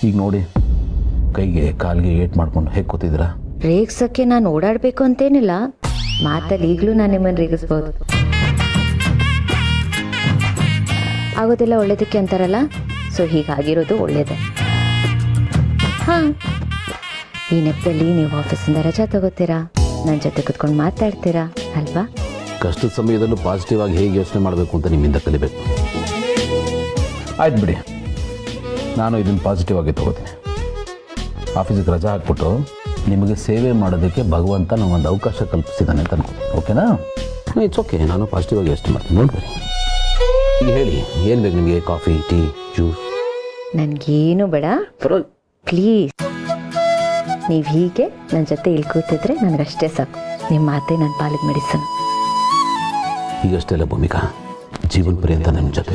ಈಗ ನೋಡಿ ಕೈಗೆ ಕಾಲಿಗೆ ಏಟ್ ಮಾಡ್ಕೊಂಡು ಹೇಗೆ ಕೂತಿದ್ದೀರಾ? ರೇಗ್ಸಕ್ಕೆ ನಾನು ಓಡಾಡಬೇಕು ಅಂತೇನಿಲ್ಲ, ಮಾತಲ್ಲಿ ಈಗಲೂ ನಾನು ನಿಮ್ಮನ್ನು ರೇಗಿಸ್ಬೋದು. ಆಗೋದೆಲ್ಲ ಒಳ್ಳೇದಕ್ಕೆ ಅಂತಾರಲ್ಲ, ಸೊ ಹೀಗಾಗಿರೋದು ಒಳ್ಳೇದೇ. ಹಾಂ, ಈ ನೆಪದಲ್ಲಿ ನೀವು ಆಫೀಸಿಂದ ರಜಾ ತಗೋತೀರಾ, ನನ್ನ ಜೊತೆ ಕುತ್ಕೊಂಡು ಮಾತಾಡ್ತೀರಾ ಅಲ್ವಾ? ಕಷ್ಟದ ಸಮಯದಲ್ಲೂ ಪಾಸಿಟಿವ್ ಆಗಿ ಹೇಗೆ ಯೋಚನೆ ಮಾಡಬೇಕು ಅಂತ ನಿಮ್ಮಿಂದ ಕಲಿಬೇಕು. ಆಯ್ತು ಬಿಡಿ, ನಾನು ಇದನ್ನು ಪಾಸಿಟಿವ್ ಆಗಿ ತಗೋತೀನಿ. ಆಫೀಸಿಗೆ ರಜಾ ಹಾಕ್ಬಿಟ್ಟು ನಿಮಗೆ ಸೇವೆ ಮಾಡೋದಕ್ಕೆ ಭಗವಂತ ನಮಗೊಂದು ಅವಕಾಶ ಕಲ್ಪಿಸಿದ್ದಾನೆ ಅಂತ ಅನ್ಕೊಂಡು, ಓಕೆನಾ? ಇಟ್ಸ್ ಓಕೆ, ನಾನು ಪಾಸಿಟಿವ್ ಆಗಿ ಯೋಚನೆ ಮಾಡ್ತೀನಿ. ನೋಡ್ಬೇಡಿ, ಈಗ ಹೇಳಿ ಏನು ಬೇಕು ನಿಮಗೆ? Coffee, tea, juice? ನನಗೇನು ಬೇಡ ಪ್ಲೀಸ್. ನೀವು ಹೀಗೆ ನನ್ನ ಜೊತೆ ಇಲ್ಲಿ ಕೂತಿದ್ರೆ ನನಗಷ್ಟೇ ಸಾಕು. ನಿಮ್ಮ ಮಾತೇ ನನ್ನ ಪಾಲಿಗೆ ಮೆಡಿಸನ್. ಈಗಷ್ಟೆಲ್ಲ ಭೂಮಿಕಾ, ಜೀವನ ಪರ್ಯಂತ ನಿಮ್ಮ ಜೊತೆ